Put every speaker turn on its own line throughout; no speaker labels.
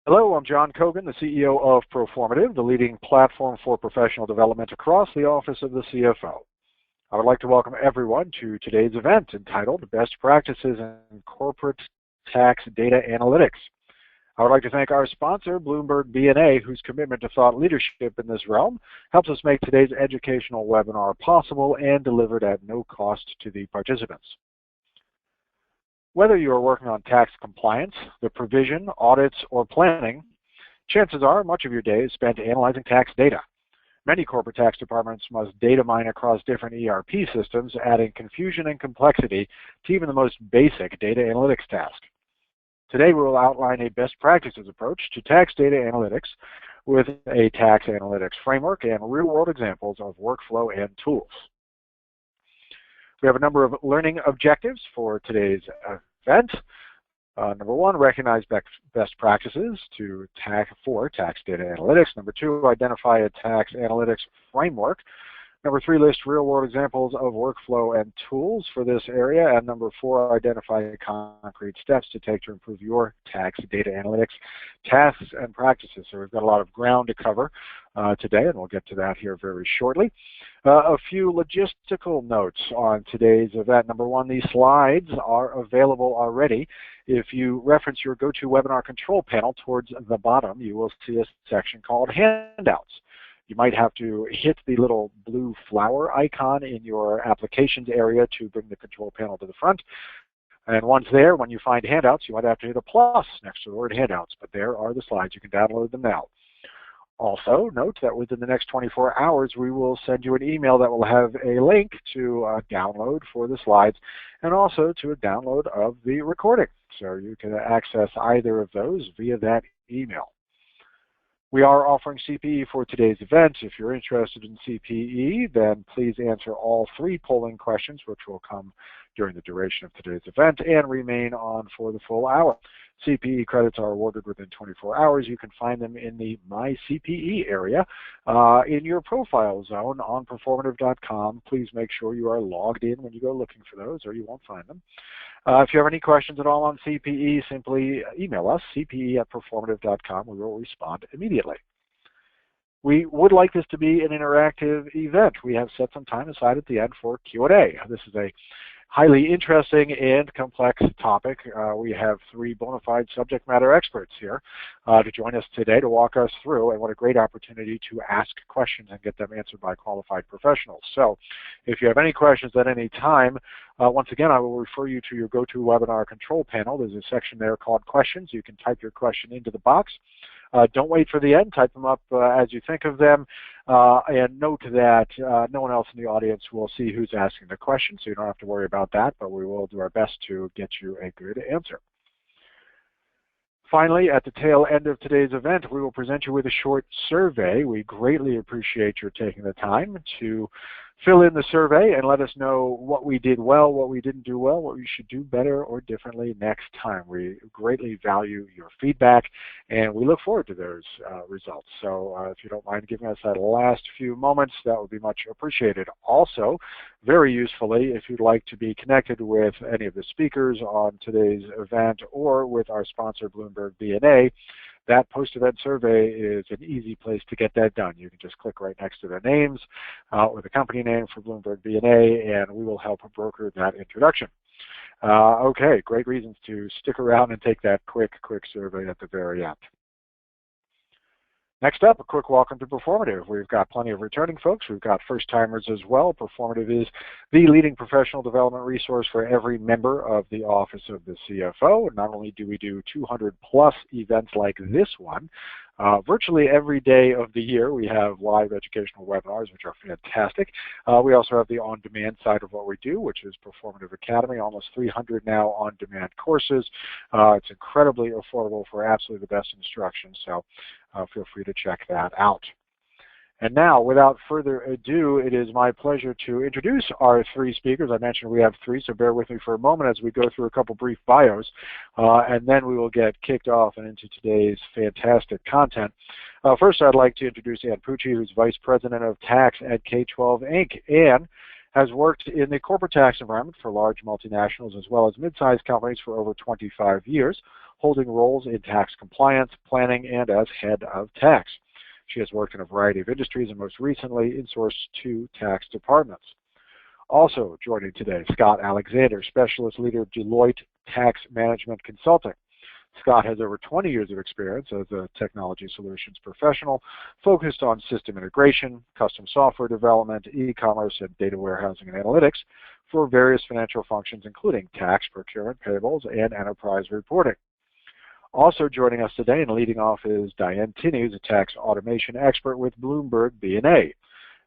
Hello, I'm John Cogan, the CEO of Proformative, the leading platform for professional development across the Office of the CFO. I would like to welcome everyone to today's event entitled Best Practices in Corporate Tax Data Analytics. I would like to thank our sponsor, Bloomberg BNA, whose commitment to thought leadership in this realm helps us make today's educational webinar possible and delivered at no cost to the participants. Whether you are working on tax compliance, the provision, audits, or planning, chances are much of your day is spent analyzing tax data. Many corporate tax departments must data mine across different ERP systems, adding confusion and complexity to even the most basic data analytics task. Today we will outline a best practices approach to tax data analytics with a tax analytics framework and real-world examples of workflow and tools. We have a number of learning objectives for today's event. Number one, recognize best practices for tax data analytics. Number two, identify a tax analytics framework. Number three, list real-world examples of workflow and tools for this area. And number four, identify concrete steps to take to improve your tax data analytics tasks and practices. So we've got a lot of ground to cover today, and we'll get to that here very shortly. A few logistical notes on today's event. Number one, these slides are available already. If you reference your GoToWebinar control panel towards the bottom, you will see a section called Handouts. You might have to hit the little blue flower icon in your applications area to bring the control panel to the front. And once there, when you find handouts, you might have to hit a plus next to the word handouts. But there are the slides. You can download them now. Also, note that within the next 24 hours, we will send you an email that will have a link to download for the slides and also to a download of the recording. So you can access either of those via that email. We are offering CPE for today's event. If you're interested in CPE, then please answer all three polling questions, which will come during the duration of today's event and remain on for the full hour. CPE credits are awarded within 24 hours. You can find them in the My CPE area in your profile zone on Proformative.com. Please make sure you are logged in when you go looking for those, or you won't find them. If you have any questions at all on CPE, simply email us, cpe@Proformative.com. We will respond immediately. We would like this to be an interactive event. We have set some time aside at the end for Q&A. This is a highly interesting and complex topic. We have three bona fide subject matter experts here to join us today to walk us through, and what a great opportunity to ask questions and get them answered by qualified professionals. So if you have any questions at any time, once again, I will refer you to your GoToWebinar control panel. There's a section there called Questions. You can type your question into the box. Don't wait for the end. Type them up as you think of them. And note that no one else in the audience will see who's asking the question, so you don't have to worry about that, but we will do our best to get you a good answer. Finally, at the tail end of today's event, we will present you with a short survey. We greatly appreciate your taking the time to fill in the survey and let us know what we did well, what we didn't do well, what we should do better or differently next time. We greatly value your feedback, and we look forward to those results. So if you don't mind giving us that last few moments, that would be much appreciated. Also, very usefully, if you'd like to be connected with any of the speakers on today's event or with our sponsor, Bloomberg BNA, that post-event survey is an easy place to get that done. You can just click right next to their names with the company name for Bloomberg BNA, and we will help broker that introduction. Okay, great reasons to stick around and take that quick survey at the very end. Next up, a quick welcome to Proformative. We've got plenty of returning folks. We've got first-timers as well. Proformative is the leading professional development resource for every member of the Office of the CFO. Not only do we do 200+ events like this one, virtually every day of the year we have live educational webinars, which are fantastic. We also have the on-demand side of what we do, which is Proformative Academy, almost 300 now on-demand courses. It's incredibly affordable for absolutely the best instruction, so feel free to check that out. And now, without further ado, it is my pleasure to introduce our three speakers. I mentioned we have three, so bear with me for a moment as we go through a couple brief bios, and then we will get kicked off and into today's fantastic content. First, I'd like to introduce Ann Pucci, who's Vice President of Tax at K12 Inc. Ann has worked in the corporate tax environment for large multinationals as well as mid-sized companies for over 25 years, holding roles in tax compliance, planning, and as head of tax. She has worked in a variety of industries and most recently insourced 2 tax departments. Also joining today, Scott Alexander, Specialist Leader of Deloitte Tax Management Consulting. Scott has over 20 years of experience as a technology solutions professional focused on system integration, custom software development, e-commerce, and data warehousing and analytics for various financial functions including tax, procurement, payables, and enterprise reporting. Also joining us today and leading off is Diane Tinney, who's a tax automation expert with Bloomberg B&A.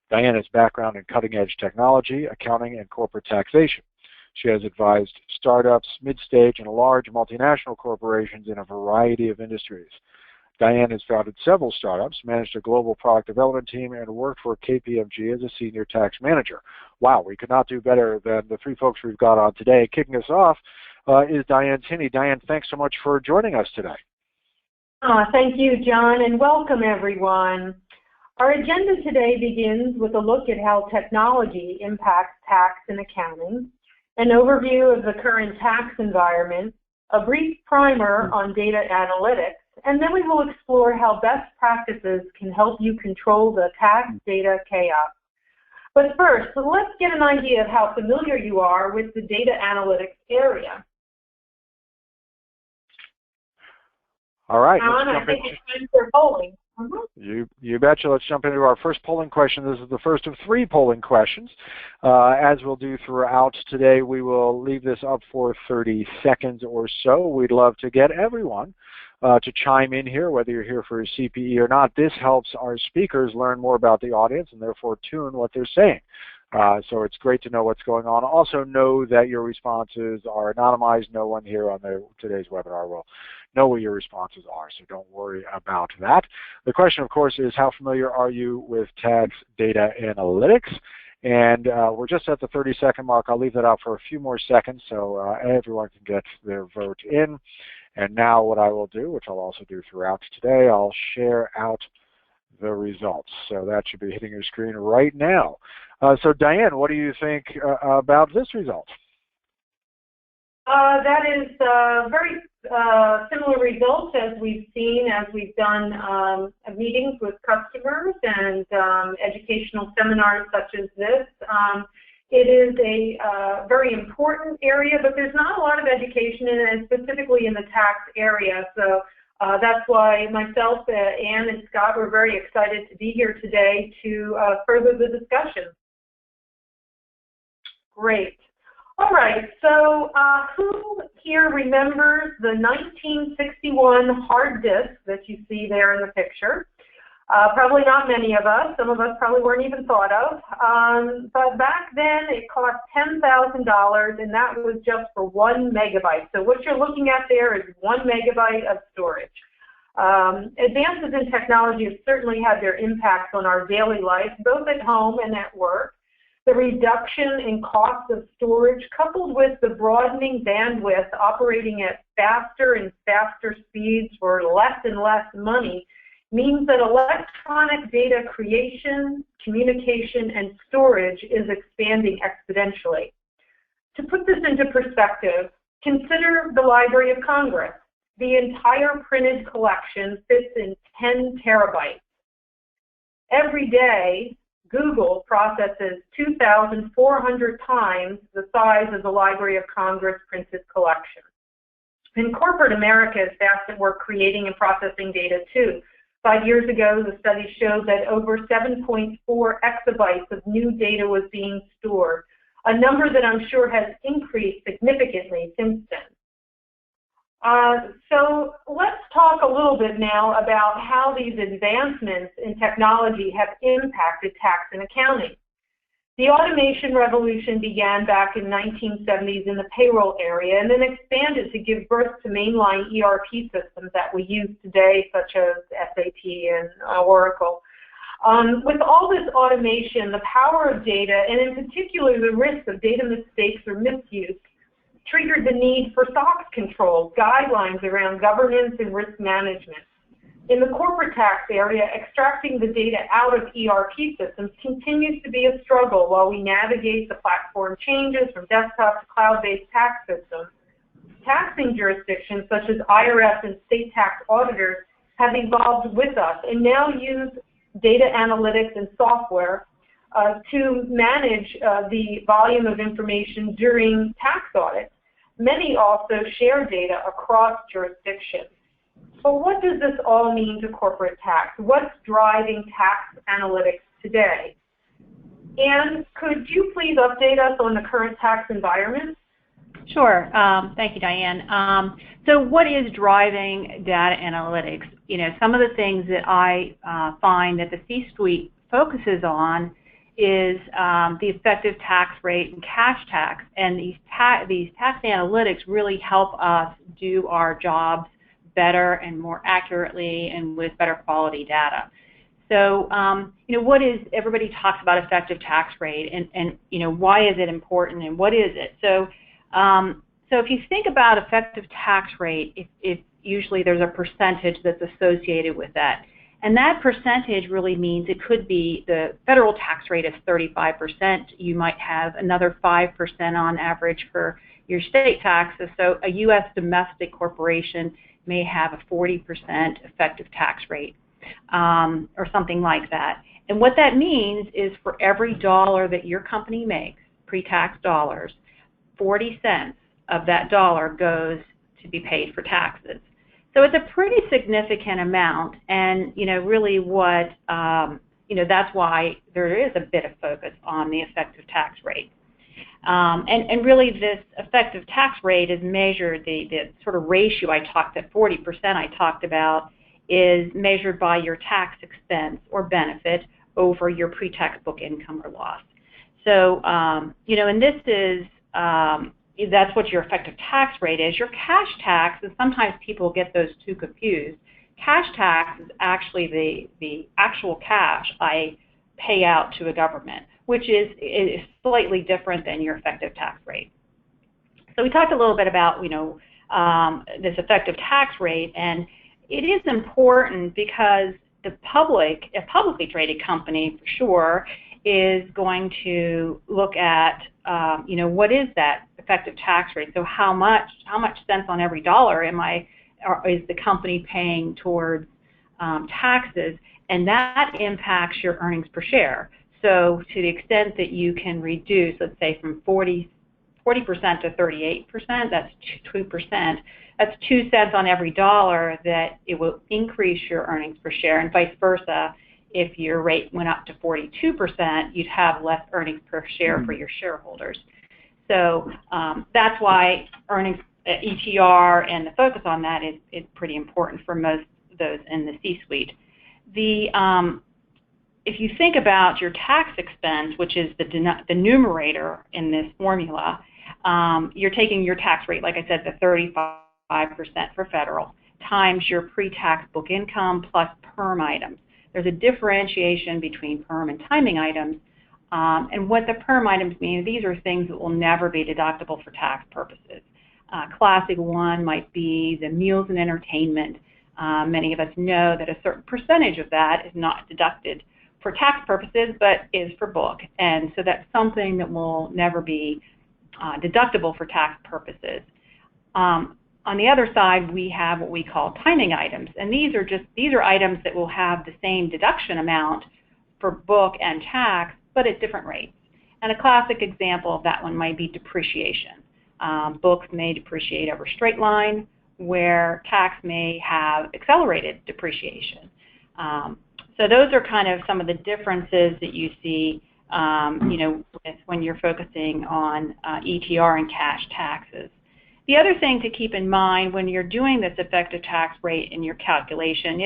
Diane has background in cutting-edge technology, accounting, and corporate taxation. She has advised startups, mid-stage, and large multinational corporations in a variety of industries. Diane has founded several startups, managed a global product development team, and worked for KPMG as a senior tax manager. Wow, we could not do better than the 3 folks we've got on today. Kicking us off is Diane Tinney. Diane, thanks so much for joining us today.
Thank you, John, and welcome everyone. Our agenda today begins with a look at how technology impacts tax and accounting, an overview of the current tax environment, a brief primer on data analytics, and then we will explore how best practices can help you control the tax data chaos. But first, let's get an idea of how familiar you are with the data analytics area.
All right.
I think it's time for polling.
You betcha. Let's jump into our first polling question. This is the first of 3 polling questions. As we'll do throughout today, we will leave this up for 30 seconds or so. We'd love to get everyone to chime in here, whether you're here for a CPE or not. This helps our speakers learn more about the audience and therefore tune what they're saying. So it's great to know what's going on. Also know that your responses are anonymized. No one here on today's webinar will know what your responses are, so don't worry about that. The question, of course, is how familiar are you with tax data analytics? And we're just at the 30-second mark. I'll leave that out for a few more seconds so everyone can get their vote in. And now what I will do, which I'll also do throughout today, I'll share out the results. So that should be hitting your screen right now. So Diane, what do you think about this result?
That is very similar results as we've seen as we've done meetings with customers and educational seminars such as this. It is a very important area, but there's not a lot of education in it, specifically in the tax area. So that's why myself, Ann, and Scott were very excited to be here today to further the discussion. Great. All right, so who here remembers the 1961 hard disk that you see there in the picture? Probably not many of us. Some of us probably weren't even thought of. But back then, it cost $10,000, and that was just for 1 megabyte. So what you're looking at there is 1 megabyte of storage. Advances in technology have certainly had their impacts on our daily life, both at home and at work. The reduction in cost of storage, coupled with the broadening bandwidth operating at faster and faster speeds for less and less money, means that electronic data creation, communication, and storage is expanding exponentially. To put this into perspective, consider the Library of Congress. The entire printed collection fits in 10 terabytes. Every day, Google processes 2,400 times the size of the Library of Congress printed collection. And corporate America is fast at work creating and processing data too. 5 years ago, the study showed that over 7.4 exabytes of new data was being stored, a number that I'm sure has increased significantly since then. So let's talk a little bit now about how these advancements in technology have impacted tax and accounting. The automation revolution began back in the 1970s in the payroll area and then expanded to give birth to mainline ERP systems that we use today, such as SAP and Oracle. With all this automation, the power of data, and in particular the risk of data mistakes or misuse, triggered the need for SOX controls, guidelines around governance and risk management. In the corporate tax area, extracting the data out of ERP systems continues to be a struggle while we navigate the platform changes from desktop to cloud-based tax systems. taxing jurisdictions such as IRS and state tax auditors have evolved with us and now use data analytics and software to manage the volume of information during tax audits. Many also share data across jurisdictions. But what does this all mean to corporate tax? What's driving tax analytics today? And could you please update us on the current tax environment?
Sure. Thank you, Diane. So what is driving data analytics? You know, some of the things that I find that the C-suite focuses on is the effective tax rate and cash tax. And these tax analytics really help us do our jobs better and more accurately and with better quality data. So, you know, everybody talks about effective tax rate and, you know, why is it important and what is it? So, so if you think about effective tax rate, if usually there's a percentage that's associated with that. And that percentage really means it could be the federal tax rate is 35%. You might have another 5% on average for your state taxes. So a U.S. domestic corporation may have a 40% effective tax rate or something like that. And what that means is for every dollar that your company makes, pre-tax dollars, 40 cents of that dollar goes to be paid for taxes. So it's a pretty significant amount, and you know, really what you know, that's why there is a bit of focus on the effective tax rate. And really, this effective tax rate is measured. The sort of ratio I talked at 40% I talked about is measured by your tax expense or benefit over your pre-tax book income or loss. So you know, and this is that's what your effective tax rate is. Your cash tax, and sometimes people get those two confused. Cash tax is actually the actual cash I pay out to a government, which is slightly different than your effective tax rate. So we talked a little bit about, you know, this effective tax rate, and it is important because a publicly traded company for sure is going to look at, you know, what is that effective tax rate? So how much cents on every dollar is the company paying towards taxes, and that impacts your earnings per share. So to the extent that you can reduce, let's say from 40% to 38%, that's 2%. That's 2 cents on every dollar that it will increase your earnings per share, and vice versa. If your rate went up to 42%, you'd have less earnings per share for your shareholders. So that's why earnings ETR and the focus on that is pretty important for most of those in the C-suite. If you think about your tax expense, which is the numerator in this formula, you're taking your tax rate, like I said, the 35% for federal, times your pre-tax book income plus PERM items. There's a differentiation between PERM and timing items, and what the PERM items mean, these are things that will never be deductible for tax purposes. Classic one might be the meals and entertainment. Many of us know that a certain percentage of that is not deducted for tax purposes, but is for book, and so that's something that will never be deductible for tax purposes. On the other side, we have what we call timing items, and these are items that will have the same deduction amount for book and tax, but at different rates. And a classic example of that one might be depreciation. Books may depreciate over straight line, where tax may have accelerated depreciation. So those are kind of some of the differences that you see, you know, when you're focusing on ETR and cash taxes. The other thing to keep in mind when you're doing this effective tax rate in your calculation,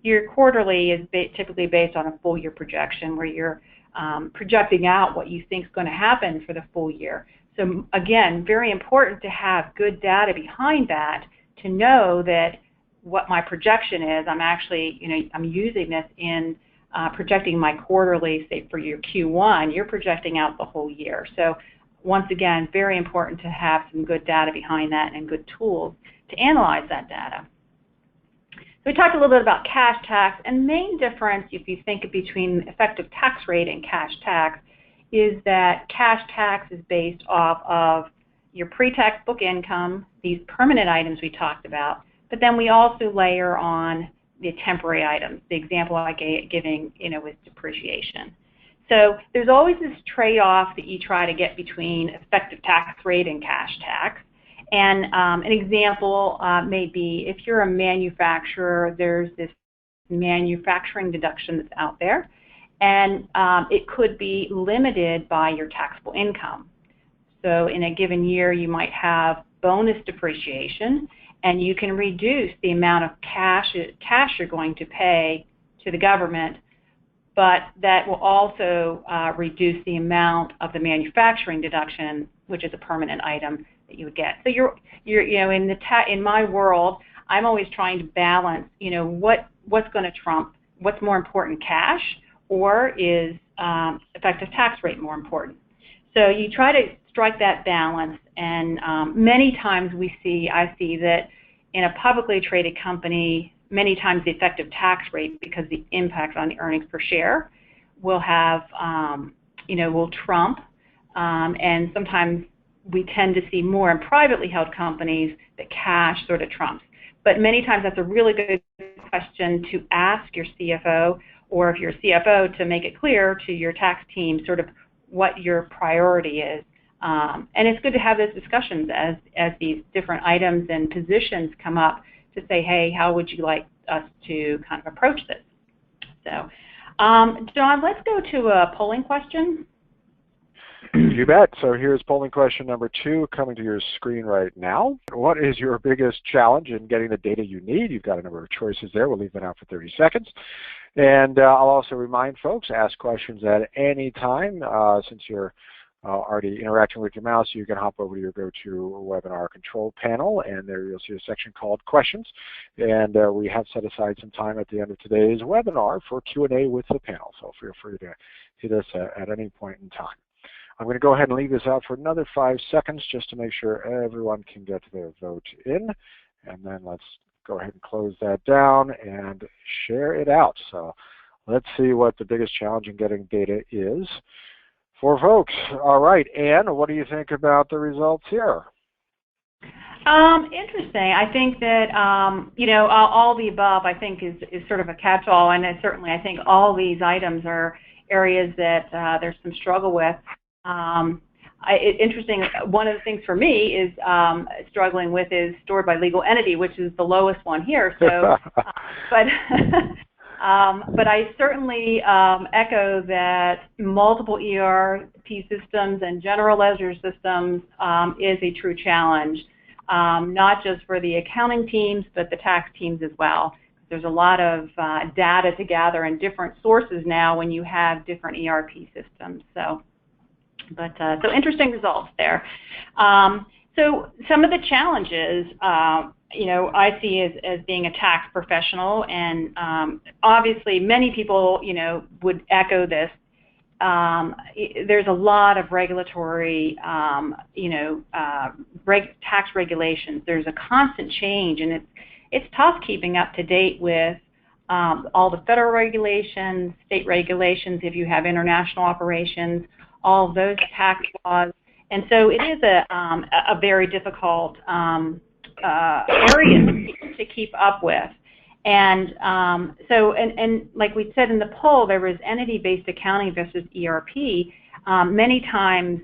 your quarterly is typically based on a full year projection where you're projecting out what you think is going to happen for the full year. So again, very important to have good data behind that to know that what my projection is, I'm actually, you know, I'm using this in projecting my quarterly, say for your Q1, you're projecting out the whole year. So once again, very important to have some good data behind that and good tools to analyze that data. So we talked a little bit about cash tax, and the main difference, if you think between effective tax rate and cash tax, is that cash tax is based off of your pre-tax book income, these permanent items we talked about, but then we also layer on the temporary items. The example I giving, was depreciation. So there's always this trade-off that you try to get between effective tax rate and cash tax. And an example may be if you're a manufacturer, there's this manufacturing deduction that's out there, and it could be limited by your taxable income. So in a given year, you might have bonus depreciation, and you can reduce the amount of cash you're going to pay to the government, but that will also reduce the amount of the manufacturing deduction, which is a permanent item that you would get. So you're in my world, I'm always trying to balance, what's going to trump, what's more important, cash, or is effective tax rate more important? So you try to strike that balance, and many times I see that in a publicly traded company, many times the effective tax rate, because the impact on the earnings per share, will have, will trump, and sometimes we tend to see more in privately held companies that cash sort of trumps. But many times that's a really good question to ask your CFO, or if you're a CFO, to make it clear to your tax team sort of what your priority is. And it's good to have those discussions as these different items and positions come up to say, hey, how would you like us to kind of approach this? So, John, let's go to a polling question.
You bet. So here's polling question number 2 coming to your screen right now. What is your biggest challenge in getting the data you need? You've got a number of choices there. We'll leave that out for 30 seconds. And I'll also remind folks, ask questions at any time. Since you're already interacting with your mouse, you can hop over to your GoToWebinar control panel, and there you'll see a section called Questions. And we have set aside some time at the end of today's webinar for Q&A with the panel, so feel free to hit us at any point in time. I'm going to go ahead and leave this out for another 5 seconds just to make sure everyone can get their vote in, and then let's go ahead and close that down and share it out. So let's see what the biggest challenge in getting data is for folks. All right, Anne, what do you think about the results here?
Interesting. I think that, all the above, I think, is sort of a catch-all, and certainly I think all these items are areas that there's some struggle with. Interesting, one of the things for me is struggling with is stored by legal entity, which is the lowest one here. So, but I certainly echo that multiple ERP systems and general ledger systems is a true challenge, not just for the accounting teams, but the tax teams as well. There's a lot of data to gather in different sources now when you have different ERP systems. So interesting results there. So some of the challenges, I see as being a tax professional, and obviously many people, would echo this. There's a lot of regulatory, tax regulations. There's a constant change, and it's tough keeping up to date with all the federal regulations, state regulations if you have international operations, all of those tax laws. And so it is a very difficult area to keep up with. And and like we said in the poll, there was entity-based accounting versus ERP. Many times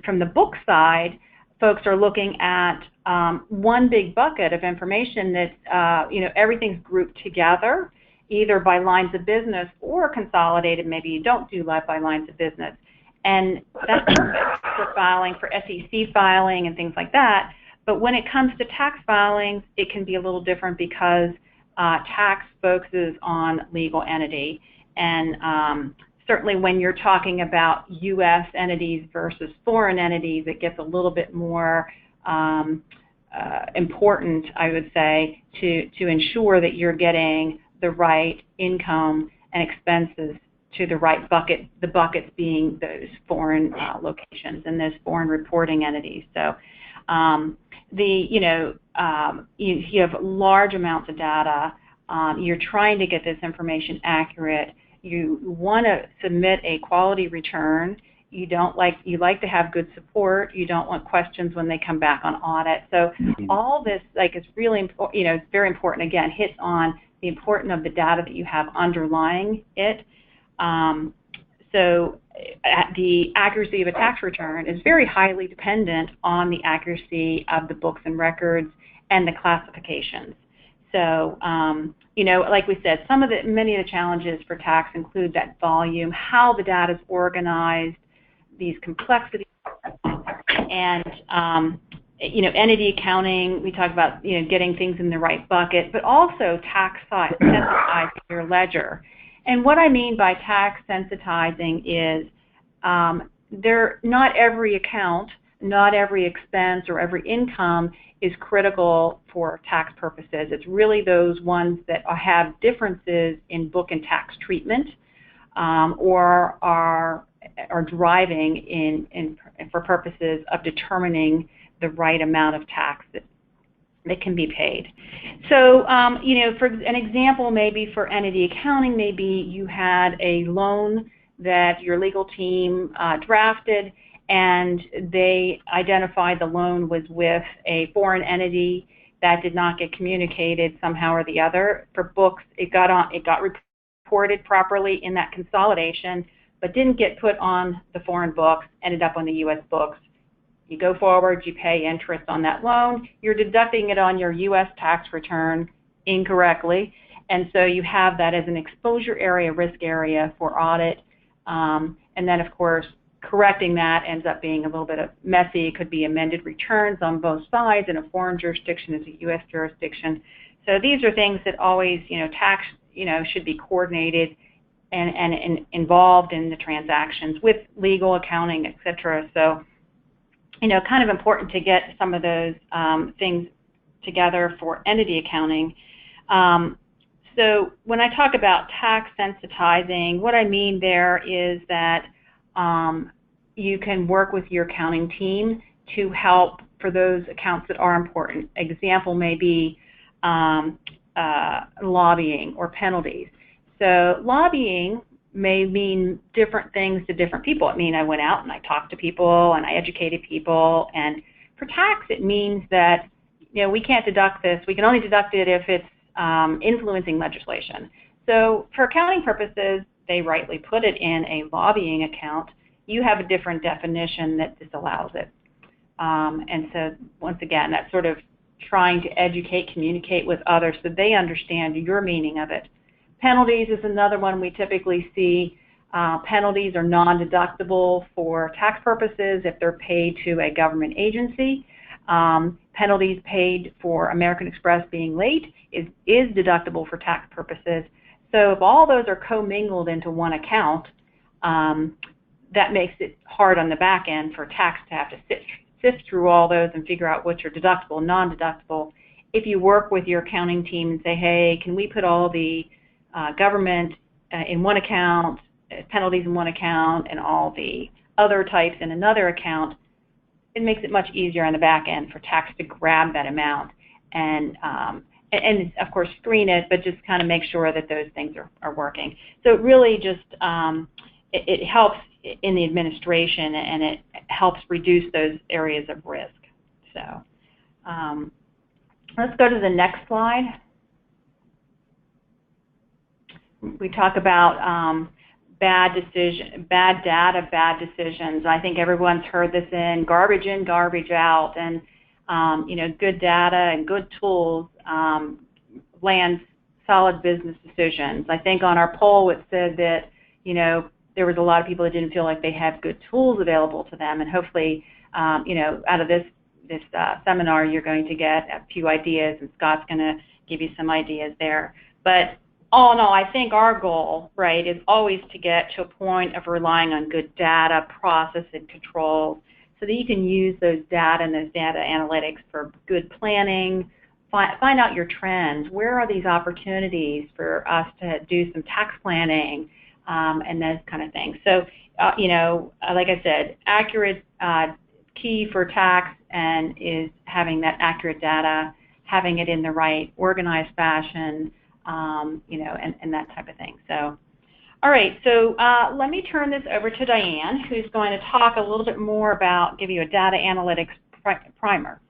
from the book side, folks are looking at one big bucket of information that, everything's grouped together, either by lines of business or consolidated. Maybe you don't do by lines of business. And that's perfect for filing, for SEC filing and things like that. But when it comes to tax filings, it can be a little different because tax focuses on legal entity. And certainly when you're talking about U.S. entities versus foreign entities, it gets a little bit more important, I would say, to ensure that you're getting the right income and expenses to the right bucket, the buckets being those foreign locations and those foreign reporting entities. So you have large amounts of data. You're trying to get this information accurate. You want to submit a quality return. You like to have good support. You don't want questions when they come back on audit. So all this is really important. It's very important. Again, hits on the importance of the data that you have underlying it. So the accuracy of a tax return is very highly dependent on the accuracy of the books and records and the classifications. So, like we said, many of the challenges for tax include that volume, how the data is organized, these complexities, and entity accounting. We talk about getting things in the right bucket, but also tax sensitizing your ledger. And what I mean by tax sensitizing is not every account, not every expense or every income is critical for tax purposes. It's really those ones that have differences in book and tax treatment or are driving for purposes of determining the right amount of tax that can be paid. So, for an example, maybe for entity accounting, maybe you had a loan that your legal team drafted, and they identified the loan was with a foreign entity that did not get communicated somehow or the other. For books, it got reported properly in that consolidation, but didn't get put on the foreign books, ended up on the U.S. books. You go forward, you pay interest on that loan, you're deducting it on your U.S. tax return incorrectly, and so you have that as an exposure area, risk area for audit, and then, of course, correcting that ends up being a little bit messy. It could be amended returns on both sides in a foreign jurisdiction as a U.S. jurisdiction. So these are things that always, tax, should be coordinated and involved in the transactions with legal, accounting, et cetera. So, kind of important to get some of those things together for entity accounting. So when I talk about tax sensitizing, what I mean there is that you can work with your accounting team to help for those accounts that are important. Example may be lobbying or penalties. So lobbying may mean different things to different people. It means I went out and I talked to people and I educated people. And for tax, it means that we can't deduct this. We can only deduct it if it's influencing legislation. So for accounting purposes, they rightly put it in a lobbying account. You have a different definition that disallows it. And so once again, that's sort of trying to educate, communicate with others so they understand your meaning of it. Penalties is another one we typically see. Penalties are non-deductible for tax purposes if they're paid to a government agency. Penalties paid for American Express being late is deductible for tax purposes. So if all those are commingled into one account, that makes it hard on the back end for tax to have to sift through all those and figure out which are deductible, non-deductible. If you work with your accounting team and say, hey, can we put all the government in one account, penalties in one account, and all the other types in another account, it makes it much easier on the back end for tax to grab that amount and of course screen it, but just kind of make sure that those things are working. So it really just it helps in the administration, and it helps reduce those areas of risk. So let's go to the next slide. We talk about bad data, bad decisions. I think everyone's heard this in, garbage out, and good data and good tools land solid business decisions. I think on our poll it said that there was a lot of people that didn't feel like they had good tools available to them, and hopefully out of this seminar you're going to get a few ideas, and Scott's going to give you some ideas there. But all in all, I think our goal, right, is always to get to a point of relying on good data, process, and controls so that you can use those data and those data analytics for good planning, find out your trends. Where are these opportunities for us to do some tax planning and those kind of things. So, like I said, accurate key for tax and is having that accurate data, having it in the right organized fashion, and that type of thing. So All right, so let me turn this over to Diane, who's going to talk a little bit more about, give you a data analytics primer.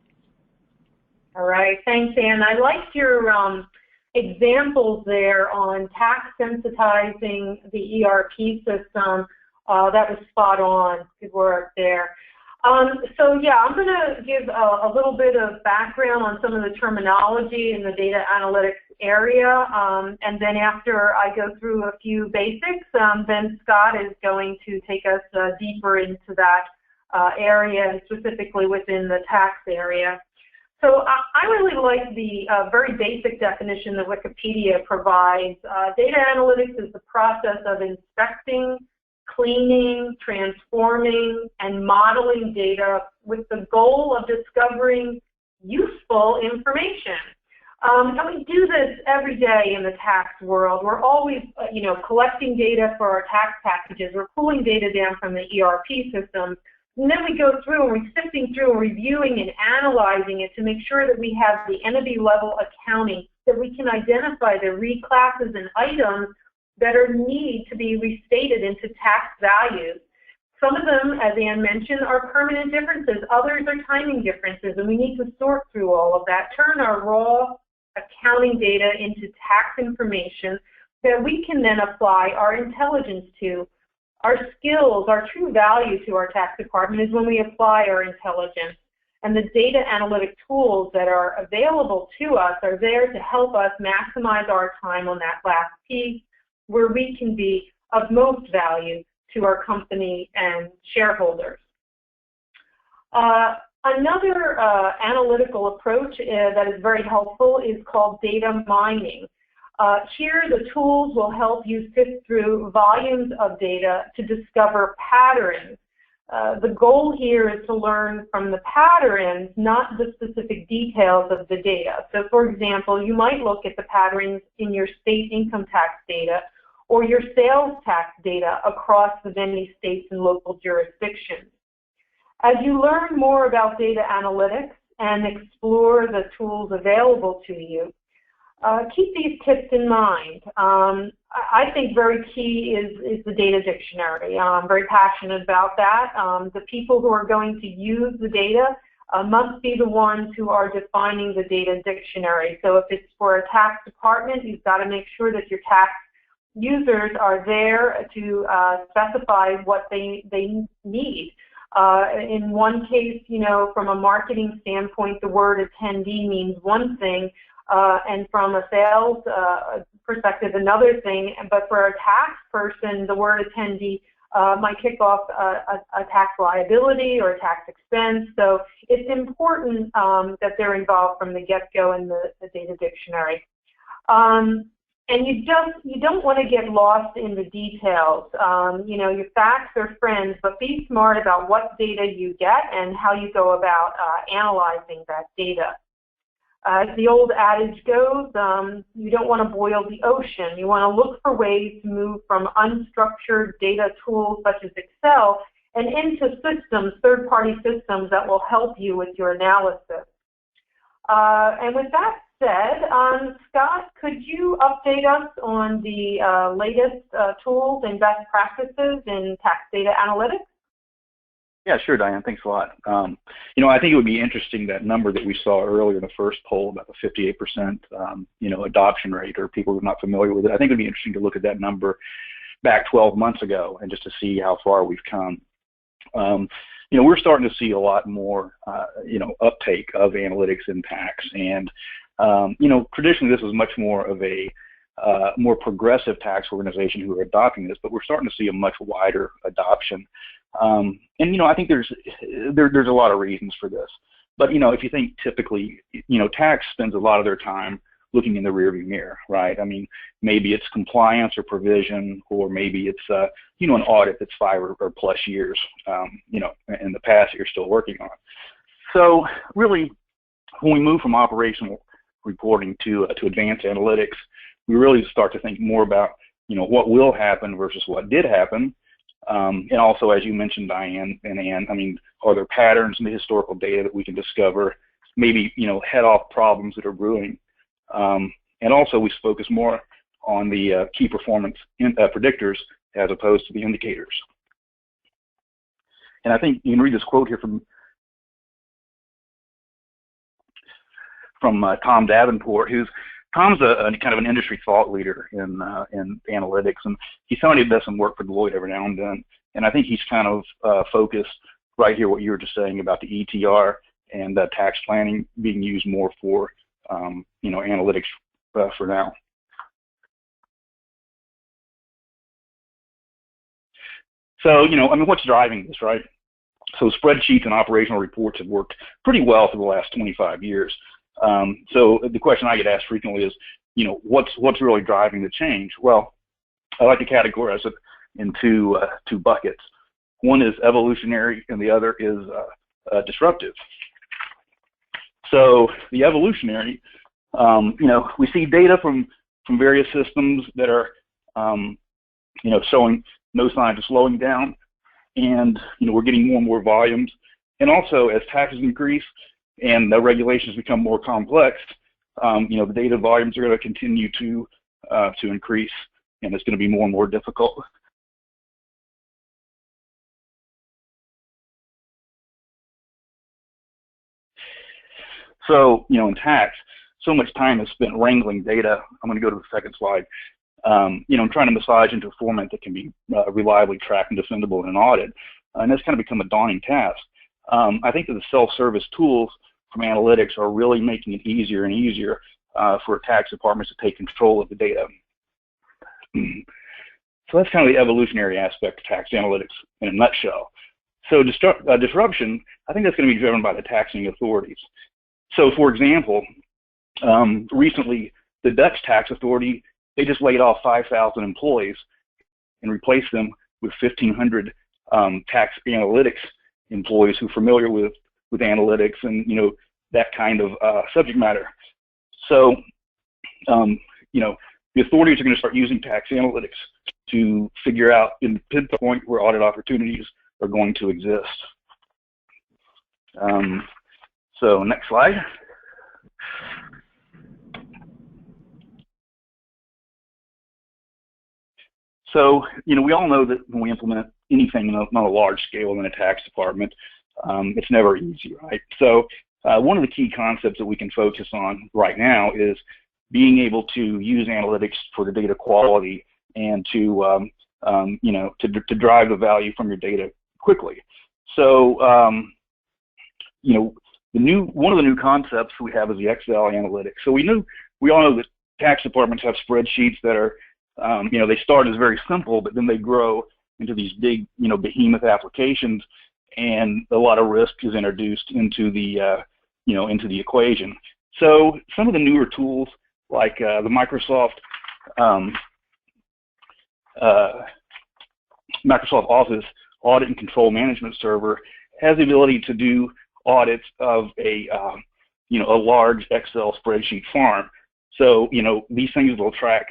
All right, thanks, Ann. I liked your examples there on tax sensitizing the ERP system. That was spot on. Good work there. So yeah, I'm going to give a little bit of background on some of the terminology in the data analytics area, and then after I go through a few basics, then Scott is going to take us deeper into that area, and specifically within the tax area. So I really like the very basic definition that Wikipedia provides. Data analytics is the process of inspecting, cleaning, transforming, and modeling data with the goal of discovering useful information. And we do this every day in the tax world. We're always, collecting data for our tax packages. We're pulling data down from the ERP systems. And then we go through and we're sifting through and reviewing and analyzing it to make sure that we have the entity level accounting, that we can identify the reclasses and items that are need to be restated into tax values. Some of them, as Ann mentioned, are permanent differences. Others are timing differences, and we need to sort through all of that, turn our raw accounting data into tax information that we can then apply our intelligence to. Our skills, our true value to our tax department is when we apply our intelligence. And the data analytic tools that are available to us are there to help us maximize our time on that last piece where we can be of most value to our company and shareholders. Another analytical approach that is very helpful is called data mining. Here, the tools will help you sift through volumes of data to discover patterns. The goal here is to learn from the patterns, not the specific details of the data. So, for example, you might look at the patterns in your state income tax data or your sales tax data across the many states and local jurisdictions. As you learn more about data analytics and explore the tools available to you, keep these tips in mind. I think very key is the data dictionary. I'm very passionate about that. The people who are going to use the data must be the ones who are defining the data dictionary. So if it's for a tax department, you've got to make sure that your tax users are there to specify what they need. In one case, from a marketing standpoint, the word attendee means one thing, and from a sales perspective, another thing. But for a tax person, the word attendee might kick off a tax liability or a tax expense. So it's important that they're involved from the get-go in the data dictionary. And you don't want to get lost in the details. Your facts are friends, but be smart about what data you get and how you go about analyzing that data. As the old adage goes, you don't want to boil the ocean. You want to look for ways to move from unstructured data tools such as Excel and into systems, third-party systems that will help you with your analysis. And with that said, Scott, could you update us on the latest tools and best practices in tax data analytics?
Yeah, sure, Diane. Thanks a lot. I think it would be interesting, that number that we saw earlier in the first poll about the 58%, adoption rate, or people who are not familiar with it. I think it would be interesting to look at that number back 12 months ago and just to see how far we've come. We're starting to see a lot more, uptake of analytics in tax, and traditionally this was much more of a more progressive tax organization who are adopting this, but we're starting to see a much wider adoption. I think there's a lot of reasons for this. But if you think typically, tax spends a lot of their time looking in the rearview mirror, right? I mean, maybe it's compliance or provision, or maybe it's an audit that's 5 or plus years, in the past that you're still working on. So really, when we move from operational reporting to advanced analytics, we really start to think more about what will happen versus what did happen. And also, as you mentioned, Diane and Ann, I mean, are there patterns in the historical data that we can discover, maybe, head off problems that are brewing? And also, we focus more on the key performance predictors as opposed to the indicators. And I think you can read this quote here from Tom Davenport, Tom's a kind of an industry thought leader in analytics, and he's somebody who does some work for Deloitte every now and then. And I think he's kind of focused right here what you were just saying about the ETR and tax planning being used more for analytics for now. So I mean, what's driving this, right? So spreadsheets and operational reports have worked pretty well for the last 25 years. So the question I get asked frequently is, what's really driving the change? Well, I like to categorize it in two buckets. One is evolutionary, and the other is disruptive. So the evolutionary, we see data from various systems that are, showing no signs of slowing down, and we're getting more and more volumes. And also, as taxes increase and the regulations become more complex, the data volumes are going to continue to increase, and it's going to be more and more difficult. So, in tax, so much time is spent wrangling data. I'm going to go to the second slide. Trying to massage into a format that can be reliably tracked and defendable in an audit, and that's kind of become a daunting task. I think that the self-service tools from analytics are really making it easier and easier for tax departments to take control of the data. So that's kind of the evolutionary aspect of tax analytics in a nutshell. So disruption, I think that's going to be driven by the taxing authorities. So, for example, recently the Dutch tax authority, they just laid off 5,000 employees and replaced them with 1,500 tax analytics employees who are familiar with analytics and that kind of subject matter. So the authorities are going to start using tax analytics to figure out and pinpoint where audit opportunities are going to exist. So next slide. So, we all know that when we implement anything on a large scale in a tax department, it's never easy, right? So one of the key concepts that we can focus on right now is being able to use analytics for the data quality and to drive the value from your data quickly. So, one of the new concepts we have is the Excel analytics. So we all know that tax departments have spreadsheets that are, they start as very simple, but then they grow into these big, behemoth applications, and a lot of risk is introduced into the, into the equation. So some of the newer tools, like the Microsoft Office Audit and Control Management Server, has the ability to do audits of a large Excel spreadsheet farm. So these things will track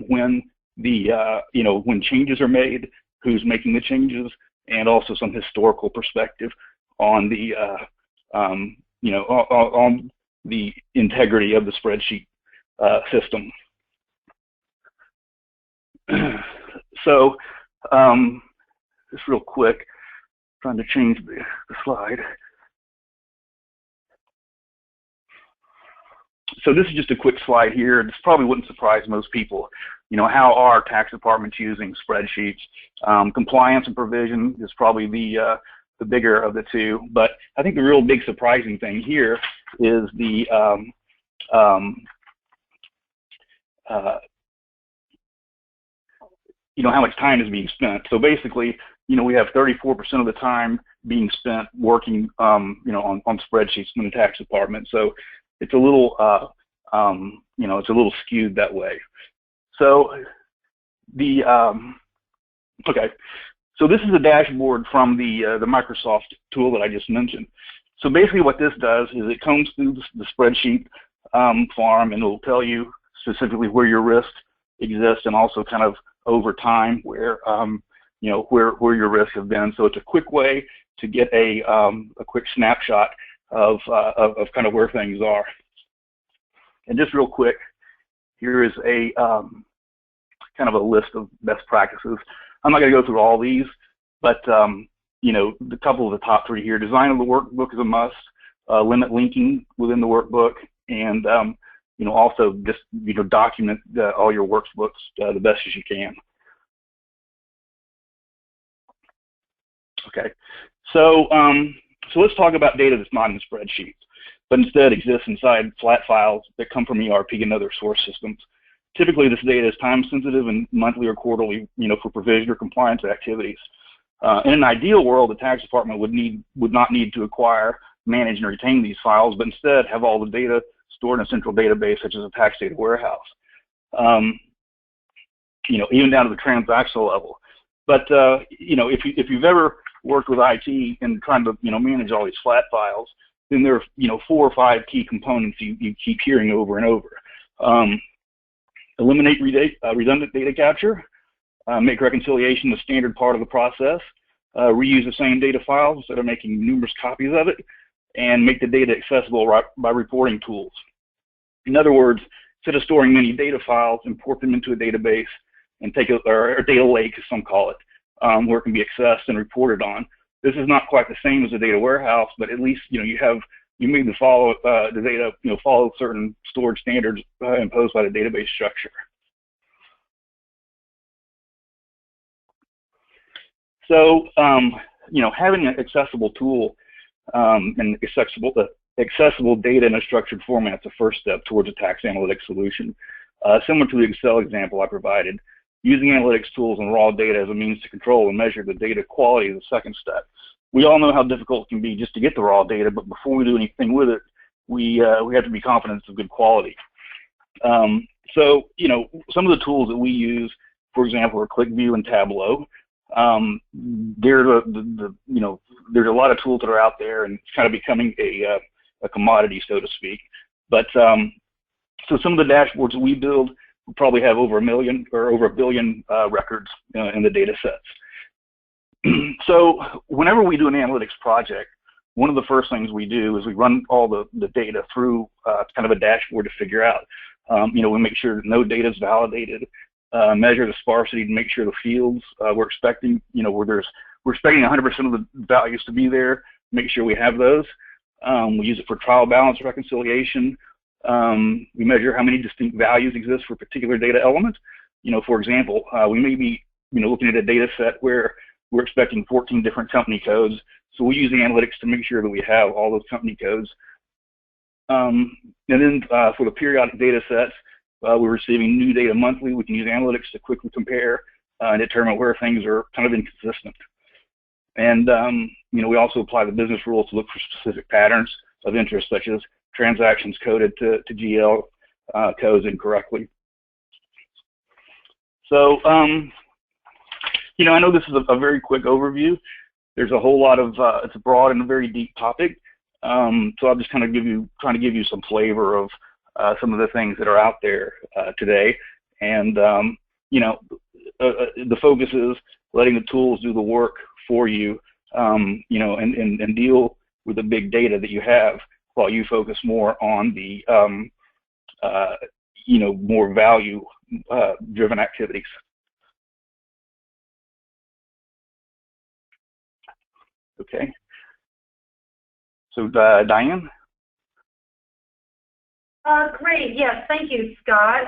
when when changes are made, who's making the changes, and also some historical perspective on the on the integrity of the spreadsheet system. So just real quick, trying to change the slide. So this is just a quick slide here. This probably wouldn't surprise most people. How are tax departments using spreadsheets? Compliance and provision is probably the bigger of the two. But I think the real big surprising thing here is the how much time is being spent. So basically, we have 34% of the time being spent working, on spreadsheets in the tax department. So it's a little, it's a little skewed that way. So the okay, so this is a dashboard from the Microsoft tool that I just mentioned. So basically, what this does is it combs through the spreadsheet farm, and it will tell you specifically where your risks exist, and also kind of over time where where your risks have been. So it's a quick way to get a quick snapshot of kind of where things are. And just real quick, here is a kind of a list of best practices. I'm not going to go through all these, but you know, the couple of the top three here: design of the workbook is a must. Limit linking within the workbook, and you know, also just document all your workbooks the best as you can. Okay, so so let's talk about data that's not in spreadsheets, but instead exists inside flat files that come from ERP and other source systems. Typically, this data is time sensitive and monthly or quarterly, for provision or compliance activities. In an ideal world, the tax department would not need to acquire, manage, and retain these files, but instead have all the data stored in a central database such as a tax data warehouse. Even down to the transactional level. But if you've ever worked with IT and trying to manage all these flat files, then there are 4 or 5 key components you keep hearing over and over. Eliminate redundant data capture, make reconciliation a standard part of the process, reuse the same data files instead of making numerous copies of it, and make the data accessible by reporting tools. In other words, instead of storing many data files, import them into a database and take or a data lake, as some call it, where it can be accessed and reported on. This is not quite the same as a data warehouse, but at least you made the data follow certain storage standards imposed by the database structure. So having an accessible tool and accessible data in a structured format is the first step towards a tax analytics solution. Similar to the Excel example I provided, using analytics tools and raw data as a means to control and measure the data quality is the second step. We all know how difficult it can be just to get the raw data, but before we do anything with it, we have to be confident of good quality. So some of the tools that we use, for example, are QlikView and Tableau. There's a lot of tools that are out there, and it's kind of becoming a commodity, so to speak. But so some of the dashboards that we build will probably have over 1 million or over 1 billion records in the data sets. So whenever we do an analytics project, one of the first things we do is we run all the data through kind of a dashboard to figure out. We make sure that no data is validated, measure the sparsity to make sure the fields we're expecting, we're expecting 100% of the values to be there, make sure we have those. We use it for trial balance reconciliation. We measure how many distinct values exist for a particular data element. For example, we may be looking at a data set where we're expecting 14 different company codes, so we use the analytics to make sure that we have all those company codes. And then for the periodic data sets, we're receiving new data monthly. We can use analytics to quickly compare and determine where things are kind of inconsistent. And we also apply the business rules to look for specific patterns of interest, such as transactions coded to GL codes incorrectly. So I know this is a very quick overview. There's a whole lot of it's a broad and a very deep topic. So I'll just kind of trying to give you some flavor of some of the things that are out there today. And the focus is letting the tools do the work for you, and deal with the big data that you have, while you focus more on the more value driven activities. Okay. So Diane?
Great. Yes, thank you, Scott.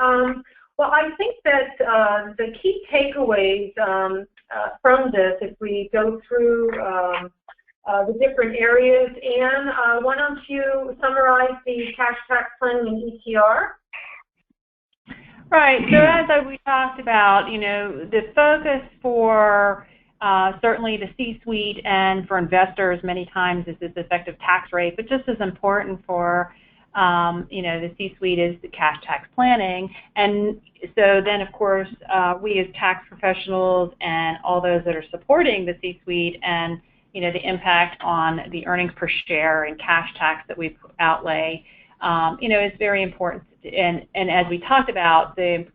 Well, I think that the key takeaways from this, if we go through the different areas, Anne, why don't you summarize the cash tax planning and ETR?
Right. So as we talked about, the focus for certainly the C-suite and for investors many times is this effective tax rate, but just as important for the C-suite is the cash tax planning. And so then, of course, we as tax professionals and all those that are supporting the C-suite and, the impact on the earnings per share and cash tax that we outlay, is very important. And as we talked about, the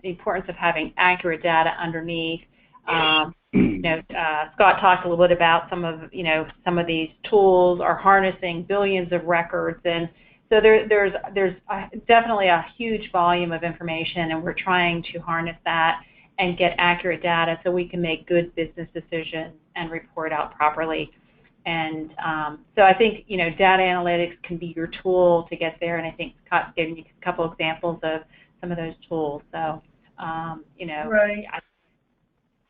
importance of having accurate data underneath. Scott talked a little bit about some of these tools are harnessing billions of records, and So there's definitely a huge volume of information, and we're trying to harness that and get accurate data so we can make good business decisions and report out properly. And so I think, data analytics can be your tool to get there, and I think Scott's giving you a couple examples of some of those tools. So,
Right.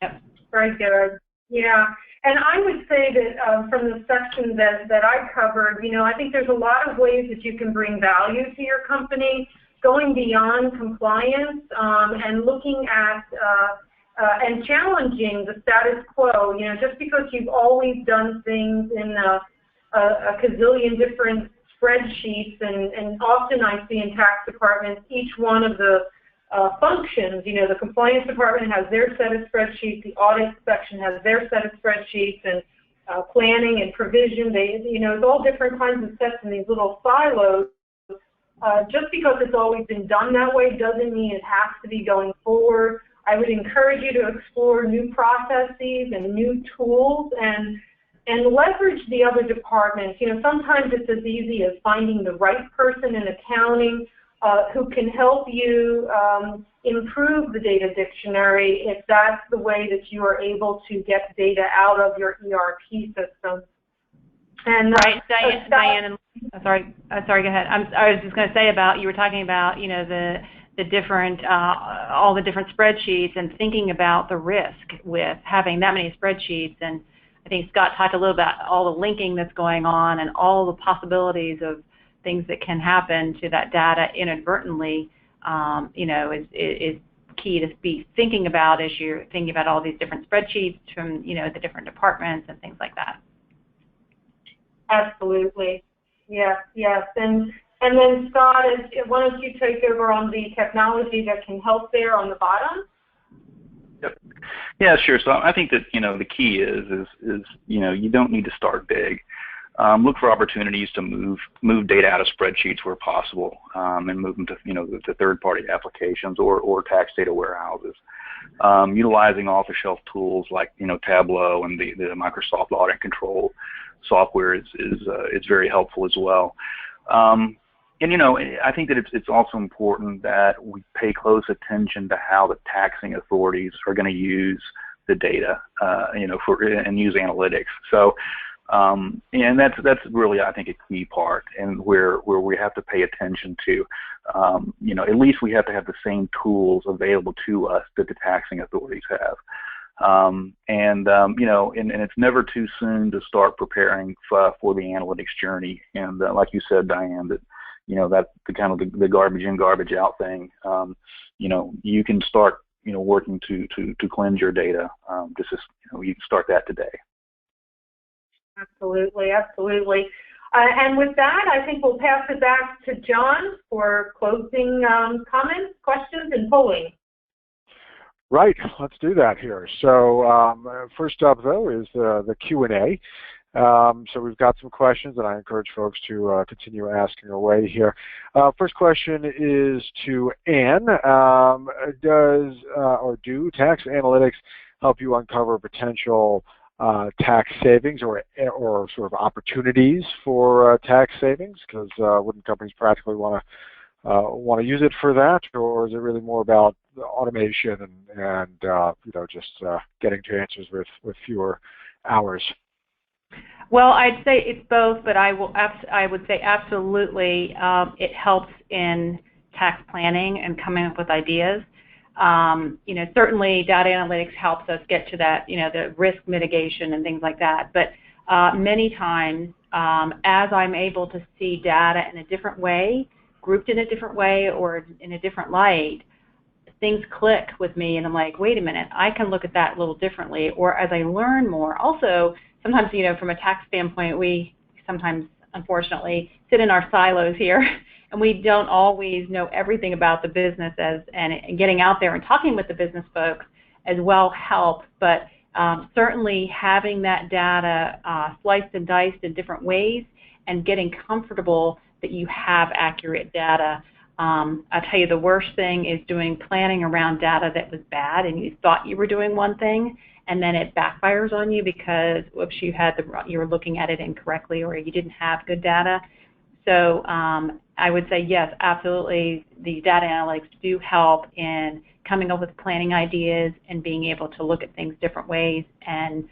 Yep.
Very good. Yeah. And I would say that from the section that I covered, I think there's a lot of ways that you can bring value to your company, going beyond compliance and looking at and challenging the status quo. Just because you've always done things in a gazillion different spreadsheets, and often I see in tax departments, each one of the functions, the compliance department has their set of spreadsheets, the audit section has their set of spreadsheets, and planning and provision, it's all different kinds of sets in these little silos. Just because it's always been done that way doesn't mean it has to be going forward. I would encourage you to explore new processes and new tools and leverage the other departments. Sometimes it's as easy as finding the right person in accounting who can help you improve the data dictionary if that's the way that you are able to get data out of your ERP system. And
right, Diane. Sorry, go ahead. I was just going to say you were talking about the different all the different spreadsheets and thinking about the risk with having that many spreadsheets. And I think Scott talked a little about all the linking that's going on and all the possibilities of things that can happen to that data inadvertently, is key to be thinking about as you're thinking about all these different spreadsheets from, the different departments and things like that.
Absolutely. Yes. And then Scott, why don't you take over on the technology that can help there on the bottom?
Yep. Yeah, sure. So I think that, the key is you don't need to start big. Look for opportunities to move data out of spreadsheets where possible, and move them to to third-party applications or tax data warehouses. Utilizing off-the-shelf tools like Tableau and the Microsoft Audit Control software is very helpful as well. And I think that it's also important that we pay close attention to how the taxing authorities are going to use the data, and use analytics. So. And that's really, I think, a key part, and where we have to pay attention to, at least we have to have the same tools available to us that the taxing authorities have. And it's never too soon to start preparing for the analytics journey. And like you said, Diane, that that's the kind of the garbage in, garbage out thing. You can start working to cleanse your data. You can start that today.
Absolutely. And with that, I think we'll pass it back to John for closing comments, questions, and polling.
Right. Let's do that here. So first up, though, is the Q&A. So we've got some questions, and I encourage folks to continue asking away here. First question is to Anne. Do tax analytics help you uncover potential tax savings or sort of opportunities for tax savings? Because wouldn't companies practically want to use it for that, or is it really more about automation and just getting to answers with fewer hours?
Well, I'd say it's both, but I would say absolutely it helps in tax planning and coming up with ideas. Certainly data analytics helps us get to that, the risk mitigation and things like that. But many times, as I'm able to see data in a different way, grouped in a different way, or in a different light, things click with me, and I'm like, wait a minute, I can look at that a little differently. Or as I learn more, also, sometimes, from a tax standpoint, we sometimes, unfortunately, sit in our silos here. And we don't always know everything about the business, and getting out there and talking with the business folks as well help. But certainly having that data sliced and diced in different ways and getting comfortable that you have accurate data. I'll tell you, the worst thing is doing planning around data that was bad and you thought you were doing one thing, and then it backfires on you because, whoops, you were looking at it incorrectly or you didn't have good data. So I would say yes, absolutely. The data analytics do help in coming up with planning ideas and being able to look at things different ways, and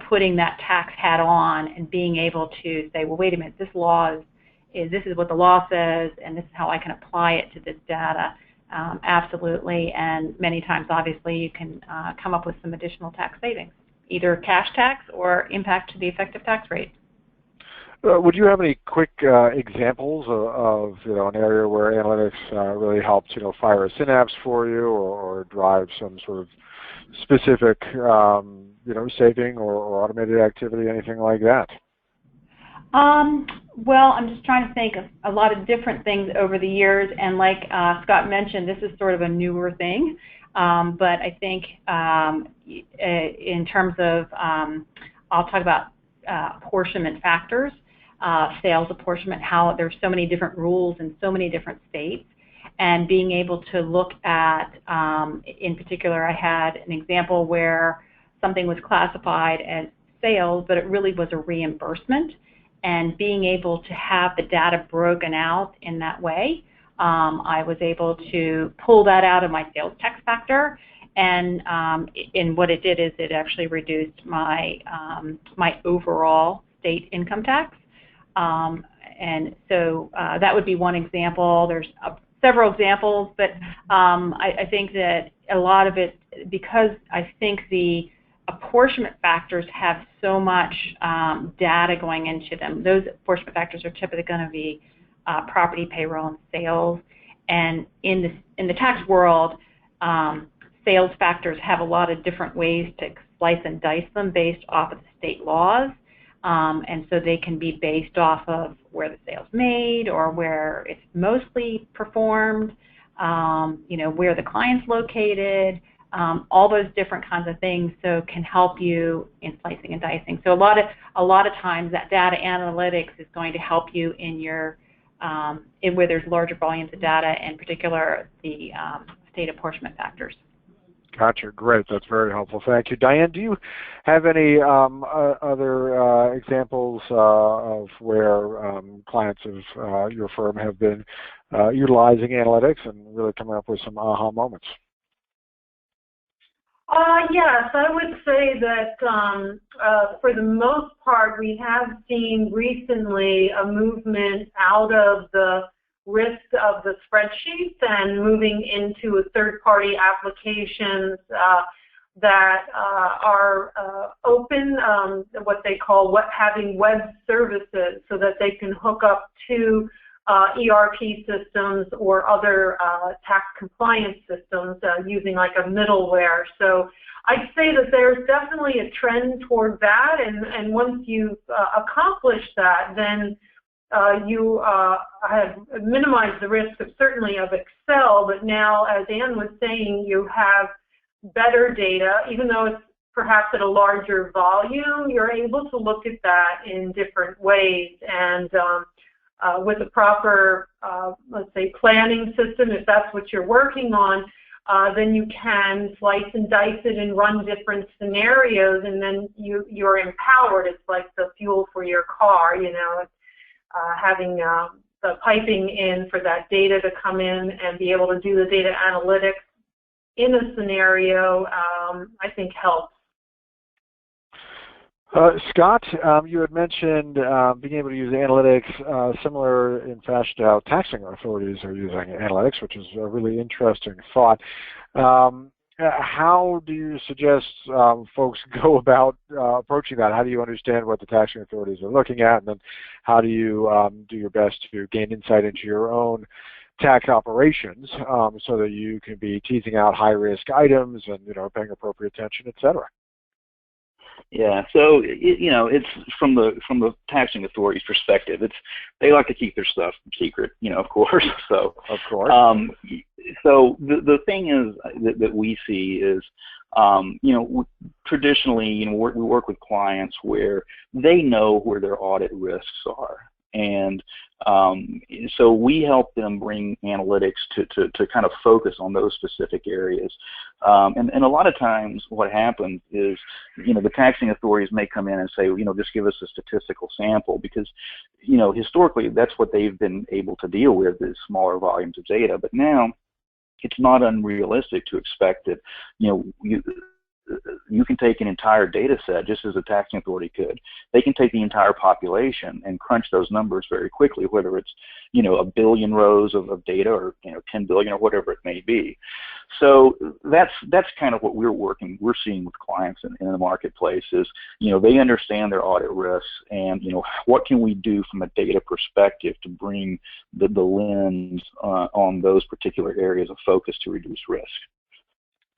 putting that tax hat on and being able to say, well, wait a minute, this is what the law says, and this is how I can apply it to this data. Absolutely, and many times, obviously, you can come up with some additional tax savings, either cash tax or impact to the effective tax rate.
Would you have any quick examples of an area where analytics really helped fire a synapse for you, or drive some sort of specific saving or automated activity, anything like that?
Well, I'm just trying to think of a lot of different things over the years, and like Scott mentioned, this is sort of a newer thing, but I think in terms of, I'll talk about apportionment factors, sales apportionment, how there's so many different rules in so many different states, and being able to look at, in particular, I had an example where something was classified as sales, but it really was a reimbursement, and being able to have the data broken out in that way, I was able to pull that out of my sales tax factor, and what it did is it actually reduced my my overall state income tax. And so that would be one example. There's several examples, but I think that a lot of it, because I think the apportionment factors have so much data going into them. Those apportionment factors are typically going to be property, payroll, and sales. And in the tax world, sales factors have a lot of different ways to slice and dice them based off of the state laws. And so they can be based off of where the sale's made, or where it's mostly performed, where the client's located, all those different kinds of things, so can help you in slicing and dicing. So a lot of times that data analytics is going to help you in your where there's larger volumes of data, in particular the state apportionment factors.
Gotcha. Great. That's very helpful. Thank you. Diane, do you have any other examples of where clients of your firm have been utilizing analytics and really coming up with some aha moments?
Yes, I would say that for the most part, we have seen recently a movement out of the risk of the spreadsheets and moving into third-party applications that are open, what they call having web services, so that they can hook up to ERP systems or other tax compliance systems using like a middleware. So I'd say that there's definitely a trend toward that, and once you've accomplished that, then you have minimized the risk of certainly of Excel, but now, as Ann was saying, you have better data. Even though it's perhaps at a larger volume, you're able to look at that in different ways, and with a proper, let's say, planning system, if that's what you're working on, then you can slice and dice it and run different scenarios, and then you're empowered. It's like the fuel for your car, having the piping in for that data to come in and be able to do the data analytics in a scenario, I think helps.
Scott, you had mentioned being able to use analytics similar in fashion to how taxing authorities are using analytics, which is a really interesting thought. How do you suggest folks go about approaching that? How do you understand what the taxing authorities are looking at, and then how do you do your best to gain insight into your own tax operations so that you can be teasing out high-risk items and paying appropriate attention, et cetera?
Yeah, so it's from the taxing authorities' perspective. They like to keep their stuff secret, of course. So
of course.
So the thing is that we see is, traditionally, we work with clients where they know where their audit risks are. And so we help them bring analytics to kind of focus on those specific areas. And a lot of times what happens is, the taxing authorities may come in and say, just give us a statistical sample, because, historically that's what they've been able to deal with, is smaller volumes of data. But now it's not unrealistic to expect that, you can take an entire data set, just as a taxing authority could. They can take the entire population and crunch those numbers very quickly, whether it's, a billion rows of data or, 10 billion or whatever it may be. So that's kind of what we're seeing with clients in the marketplace is, they understand their audit risks and, what can we do from a data perspective to bring the lens on those particular areas of focus to reduce risk.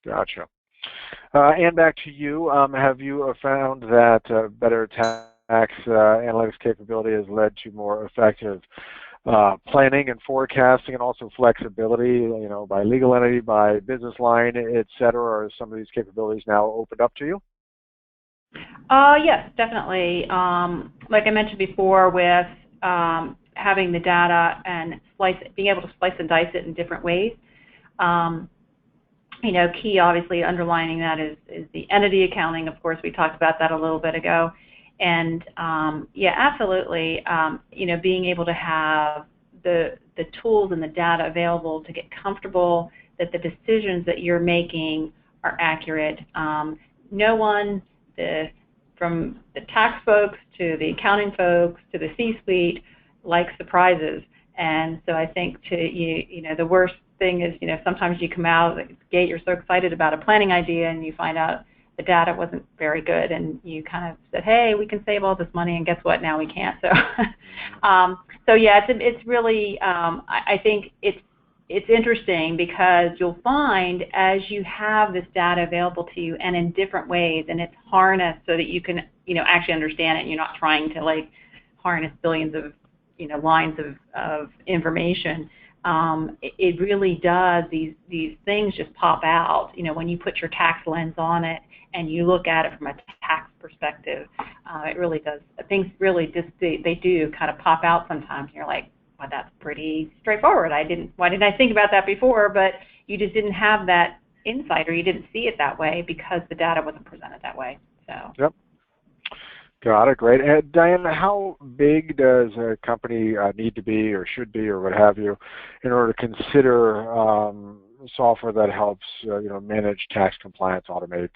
Gotcha. And back to you. Have you found that better tax analytics capability has led to more effective planning and forecasting, and also flexibility, by legal entity, by business line, et cetera? Are some of these capabilities now opened up to you?
Yes, definitely. Like I mentioned before, with having the data and being able to slice and dice it in different ways. Key, obviously, underlining that is the entity accounting. Of course, we talked about that a little bit ago. And, yeah, absolutely, being able to have the tools and the data available to get comfortable that the decisions that you're making are accurate. No one, from the tax folks to the accounting folks to the C-suite, likes surprises. And so I think the worst thing is, sometimes you come out of the gate, you're so excited about a planning idea, and you find out the data wasn't very good, and you kind of said, hey, we can save all this money, and guess what, now we can't. So so yeah, it's really, I think it's interesting, because you'll find as you have this data available to you and in different ways, and it's harnessed so that you can actually understand it, and you're not trying to harness billions of lines of information. It really does, these things just pop out, when you put your tax lens on it and you look at it from a tax perspective. It really does, things really just, they do kind of pop out sometimes. You're like, well, that's pretty straightforward. Why didn't I think about that before? But you just didn't have that insight, or you didn't see it that way because the data wasn't presented that way. So. Yep.
Got it. Great. And Diane, how big does a company need to be, or should be, or what have you, in order to consider software that helps manage tax compliance, automate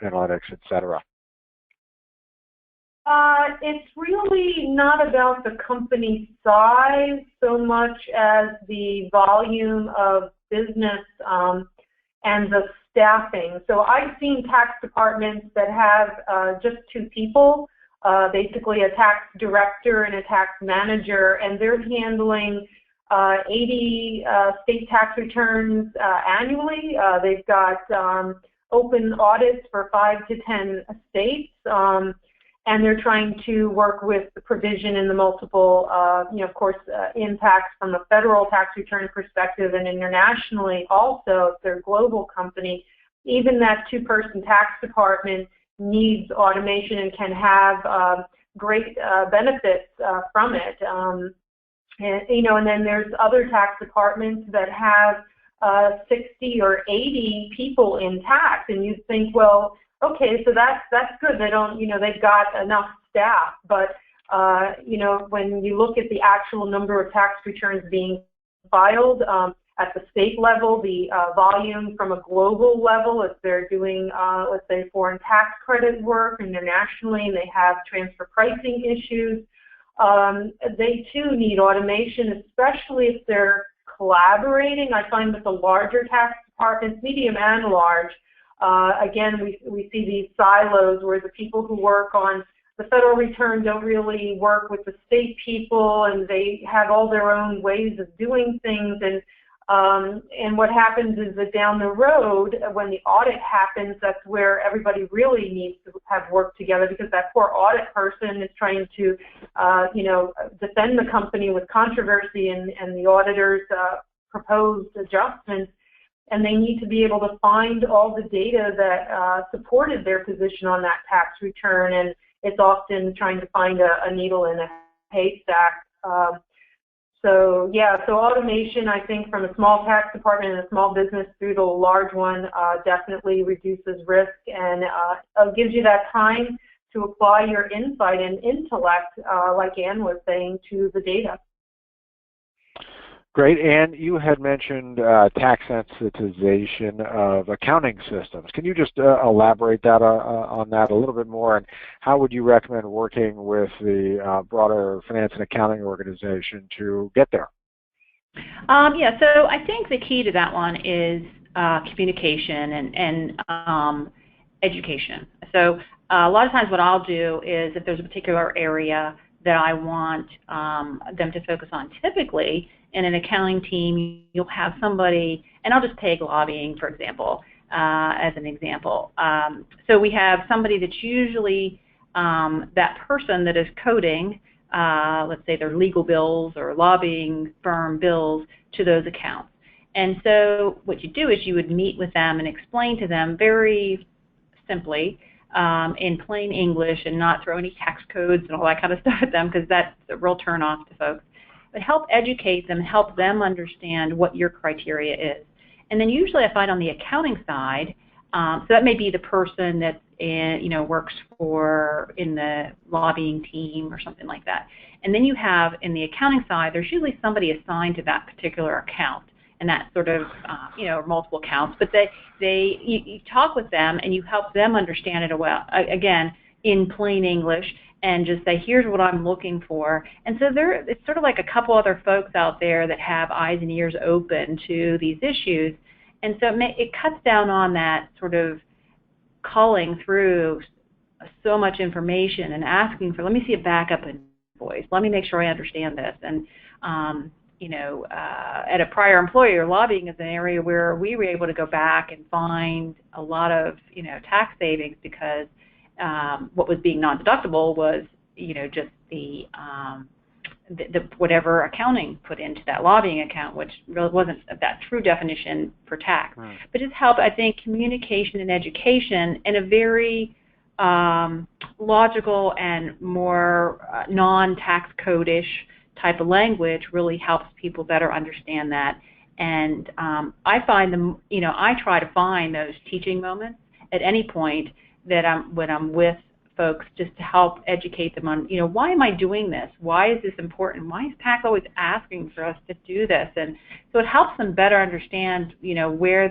analytics, et cetera?
It's really not about the company size so much as the volume of business and the staffing. So I've seen tax departments that have just 2 people, basically a tax director and a tax manager, and they're handling 80 state tax returns annually. They've got open audits for 5 to 10 states, and they're trying to work with the provision in the multiple, of course, impacts from a federal tax return perspective, and internationally also, if they're a global company. Even that 2-person tax department needs automation and can have great benefits from it. And then there's other tax departments that have 60 or 80 people in tax, and you think, well, okay, so that's good. They don't, they've got enough staff, but when you look at the actual number of tax returns being filed at the state level, the volume from a global level, if they're doing, let's say, foreign tax credit work internationally, and they have transfer pricing issues, they too need automation, especially if they're collaborating. I find with the larger tax departments, medium and large, again, we see these silos where the people who work on the federal return don't really work with the state people, and they have all their own ways of doing things. And what happens is that down the road, when the audit happens, that's where everybody really needs to have worked together, because that poor audit person is trying to, defend the company with controversy and the auditor's proposed adjustments. And they need to be able to find all the data that supported their position on that tax return, and it's often trying to find a needle in a haystack. So yeah, so automation, I think, from a small tax department and a small business through to a large one definitely reduces risk and gives you that time to apply your insight and intellect, like Ann was saying, to the data.
Great. Ann, you had mentioned tax sensitization of accounting systems. Can you just elaborate that on that a little bit more, and how would you recommend working with the broader finance and accounting organization to get there?
Yeah, so I think the key to that one is communication and education. So a lot of times what I'll do is if there's a particular area that I want them to focus on, typically in an accounting team, you'll have somebody, and I'll just take lobbying, for example, as an example. So we have somebody that's usually that person that is coding, let's say their legal bills or lobbying firm bills to those accounts. And so what you do is you would meet with them and explain to them very simply in plain English and not throw any tax codes and all that kind of stuff at them, because that's a real turn off to folks. But help educate them, help them understand what your criteria is. And then usually I find on the accounting side, so that may be the person that works in the lobbying team or something like that. And then you have in the accounting side, there's usually somebody assigned to that particular account, and that sort of multiple accounts. But you talk with them and you help them understand it well. Again, in plain English, and just say, here's what I'm looking for. And so it's sort of like a couple other folks out there that have eyes and ears open to these issues. And so it cuts down on that sort of culling through so much information and asking for, let me see a backup invoice. Let me make sure I understand this. And, at a prior employer, lobbying is an area where we were able to go back and find a lot of, tax savings because what was being non-deductible was, just the whatever accounting put into that lobbying account, which really wasn't that true definition for tax. Right. But it's helped, I think, communication and education in a very logical and more non-tax code-ish type of language really helps people better understand that. And I find them, I try to find those teaching moments at any point that when I'm with folks, just to help educate them on, why am I doing this? Why is this important? Why is tax always asking for us to do this? And so it helps them better understand, where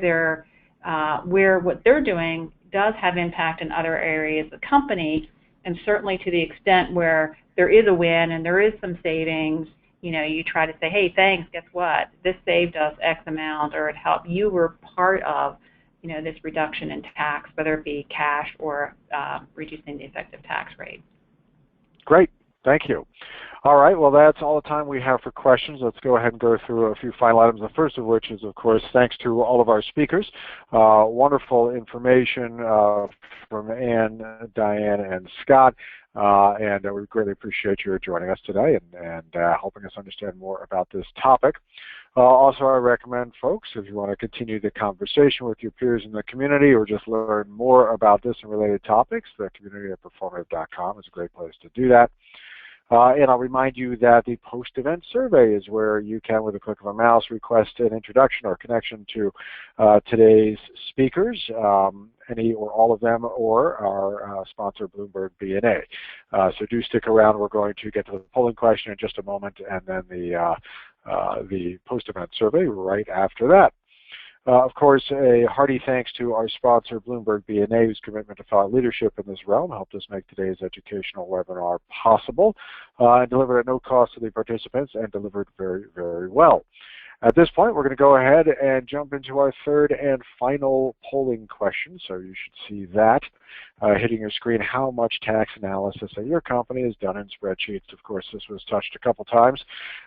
what they're doing does have impact in other areas of the company, and certainly to the extent where there is a win and there is some savings, you try to say, hey, thanks, guess what? This saved us X amount, or it helped. You were part of this reduction in tax, whether it be cash or reducing the effective tax rate.
Great. Thank you. All right. Well, that's all the time we have for questions. Let's go ahead and go through a few final items, the first of which is, of course, thanks to all of our speakers. Wonderful information from Ann, Diane, and Scott. And we greatly appreciate your joining us today and helping us understand more about this topic. Also, I recommend, folks, if you want to continue the conversation with your peers in the community or just learn more about this and related topics, the community at performative.com is a great place to do that. And I'll remind you that the post-event survey is where you can, with a click of a mouse, request an introduction or connection to today's speakers, any or all of them, or our sponsor, Bloomberg BNA. So do stick around. We're going to get to the polling question in just a moment, and then the post-event survey right after that. Of course, a hearty thanks to our sponsor, Bloomberg BNA, whose commitment to thought leadership in this realm helped us make today's educational webinar possible and delivered at no cost to the participants, and delivered very, very well. At this point, we're going to go ahead and jump into our third and final polling question. So you should see that hitting your screen. How much tax analysis at your company is done in spreadsheets? Of course, this was touched a couple times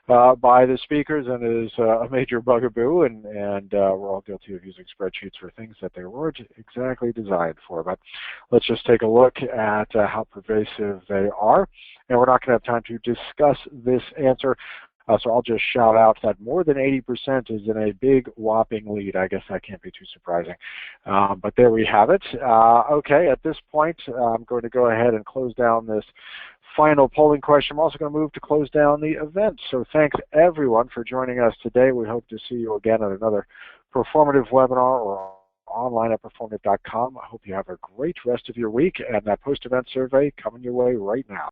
by the speakers and is a major bugaboo, and we're all guilty of using spreadsheets for things that they weren't exactly designed for. But let's just take a look at how pervasive they are. And we're not going to have time to discuss this answer. So I'll just shout out that more than 80% is in a big whopping lead. I guess that can't be too surprising. But there we have it. Okay, at this point, I'm going to go ahead and close down this final polling question, I'm also going to move to close down the event. So thanks everyone for joining us today. We hope to see you again at another performative webinar or online at performative.com. I hope you have a great rest of your week, and that post-event survey coming your way right now.